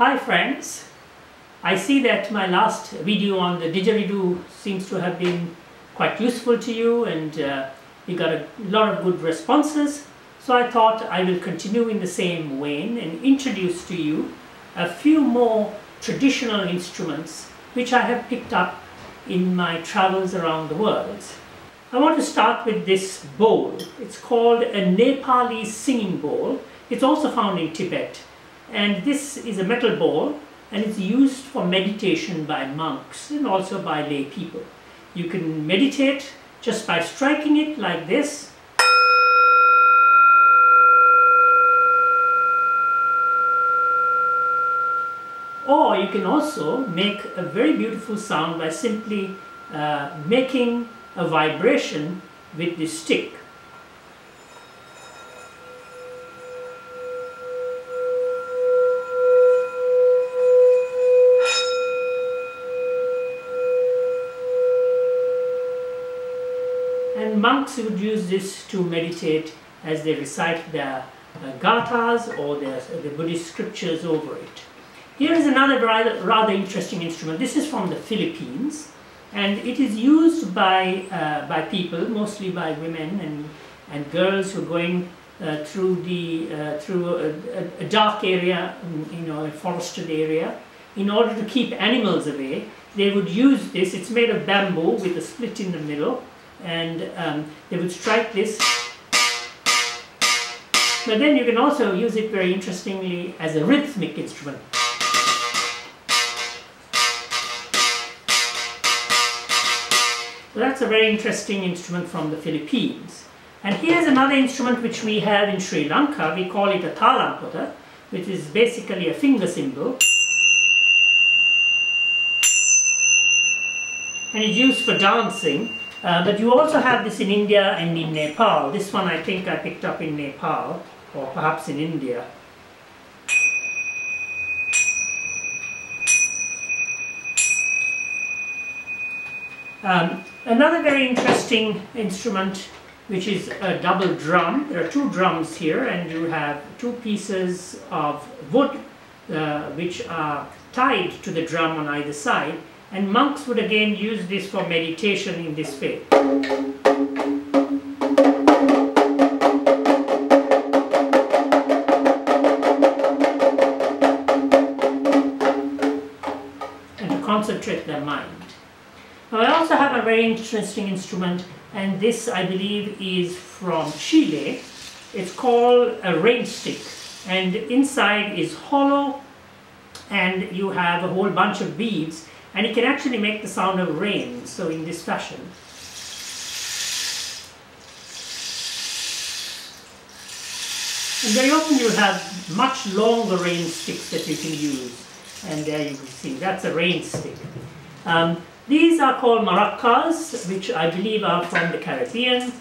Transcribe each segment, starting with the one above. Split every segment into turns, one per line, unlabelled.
Hi friends, I see that my last video on the didgeridoo seems to have been quite useful to you, and you got a lot of good responses. So I thought I will continue in the same vein and introduce to you a few more traditional instruments which I have picked up in my travels around the world. I want to start with this bowl. It's called a Nepali singing bowl. It's also found in Tibet, and this is a metal bowl and it's used for meditation by monks and also by lay people. You can meditate just by striking it like this. Or you can also make a very beautiful sound by simply making a vibration with the stick. And monks would use this to meditate as they recite their gathas or the Buddhist scriptures over it. Here is another rather interesting instrument. This is from the Philippines, and it is used by people, mostly by women and girls who are going through a dark area, a forested area. In order to keep animals away, they would use this. It's made of bamboo with a split in the middle, and they would strike this. But then you can also use it very interestingly as a rhythmic instrument. So that's a very interesting instrument from the Philippines. And here's another instrument which we have in Sri Lanka. We call it a talampota, which is basically a finger cymbal. And it's used for dancing. But you also have this in India and in Nepal. This one I think I picked up in Nepal, or perhaps in India. Another very interesting instrument, which is a double drum. There are two drums here, and you have two pieces of wood which are tied to the drum on either side, and monks would again use this for meditation in this way. And to concentrate their mind. Now, I also have a very interesting instrument, and this I believe is from Chile. It's called a rain stick, and inside is hollow, and you have a whole bunch of beads, and it can actually make the sound of rain, so in this fashion. And very often you have much longer rain sticks that you can use, and there you can see that's a rain stick. These are called maracas, which I believe are from the Caribbean.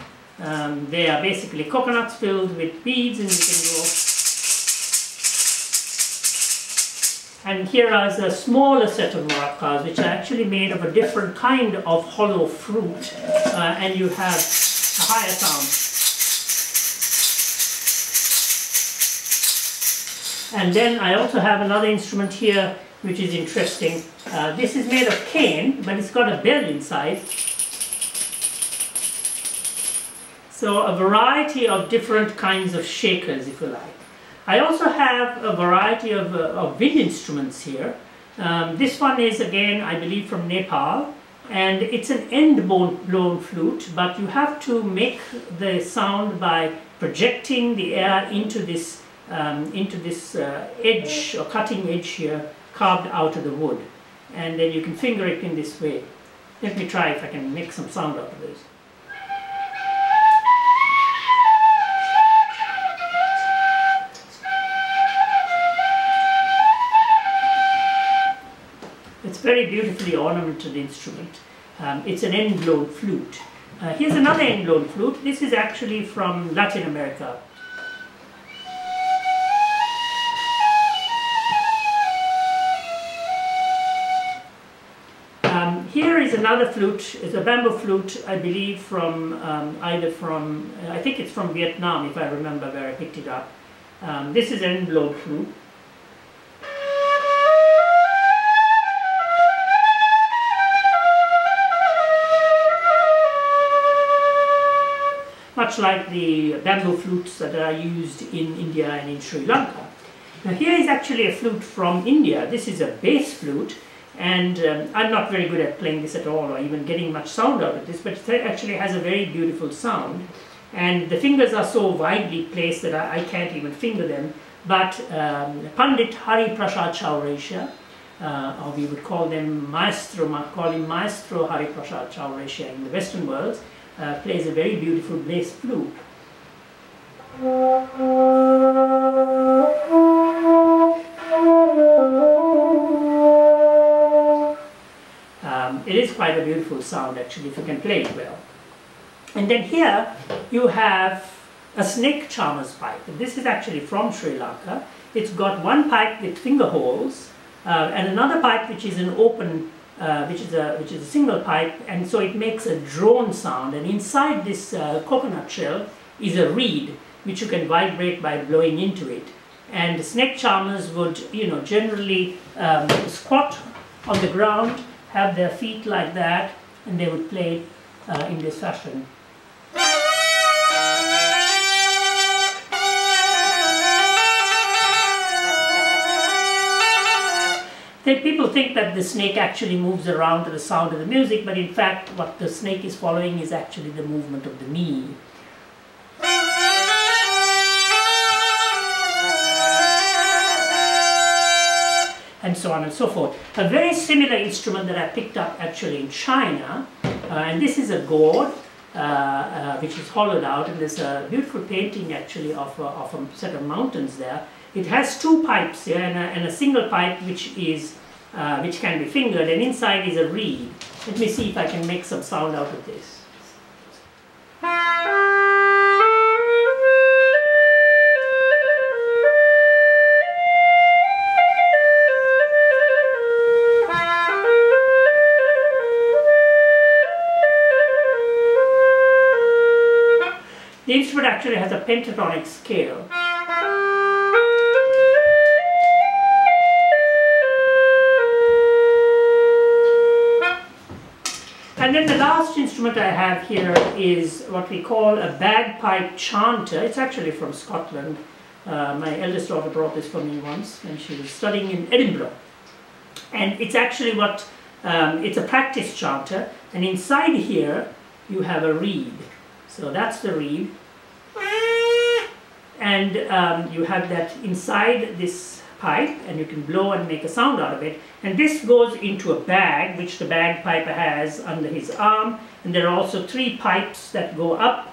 They are basically coconuts filled with beads, and you can go. And here is a smaller set of maracas, which are actually made of a different kind of hollow fruit, and you have a higher sound. And then I also have another instrument here, which is interesting. This is made of cane, but it's got a bell inside. So a variety of different kinds of shakers, if you like. I also have a variety of wind instruments here. This one is again, I believe, from Nepal, and it's an end-blown flute, but you have to make the sound by projecting the air into this edge or cutting edge here, carved out of the wood, and then you can finger it in this way. Let me try if I can make some sound out of this. It's very beautifully ornamented instrument. It's an end-blown flute. Here's another end-blown flute. This is actually from Latin America. Here is another flute. It's a bamboo flute, I believe, from I think it's from Vietnam, if I remember where I picked it up. This is an end-blown flute. much like the bamboo flutes that are used in India and in Sri Lanka. Now here is actually a flute from India. This is a bass flute, and I'm not very good at playing this at all or even getting much sound out of this, but it actually has a very beautiful sound. And the fingers are so widely placed that I can't even finger them. But Pandit Hari Prasad Chaurasia, or we would call him Maestro Hari Prasad Chaurasia in the Western world, plays a very beautiful bass flute. It is quite a beautiful sound actually if you can play it well. And then here you have a snake charmer's pipe. And this is actually from Sri Lanka. It's got one pipe with finger holes and another pipe which is an open, which is a single pipe, and so it makes a drone sound. And inside this coconut shell is a reed which you can vibrate by blowing into it. And the snake charmers would, generally squat on the ground, have their feet like that, and they would play in this fashion. People think that the snake actually moves around to the sound of the music, but in fact what the snake is following is actually the movement of the knee. And so on and so forth. A very similar instrument that I picked up actually in China, and this is a gourd which is hollowed out, and there's a beautiful painting actually of a set of mountains there. It has two pipes here and a single pipe which can be fingered, and inside is a reed. Let me see if I can make some sound out of this. The instrument actually has a pentatonic scale. And then the last instrument I have here is what we call a bagpipe chanter. It's actually from Scotland. My eldest daughter brought this for me once when she was studying in Edinburgh. And it's actually it's a practice chanter, and inside here you have a reed. So that's the reed. And you have that inside this pipe, and you can blow and make a sound out of it. And this goes into a bag, which the bagpiper has under his arm. And there are also three pipes that go up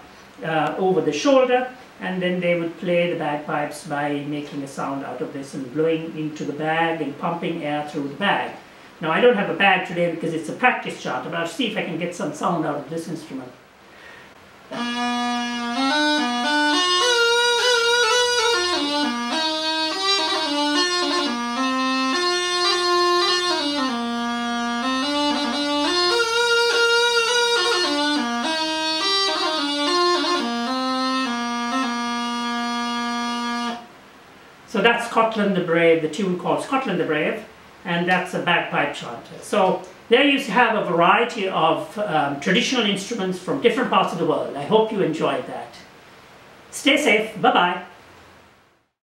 over the shoulder, and then they would play the bagpipes by making a sound out of this and blowing into the bag and pumping air through the bag. Now I don't have a bag today because it's a practice chanter, but I'll see if I can get some sound out of this instrument. So that's Scotland the Brave, the tune called Scotland the Brave, and that's a bagpipe chanter. So there you have a variety of traditional instruments from different parts of the world. I hope you enjoyed that. Stay safe. Bye-bye.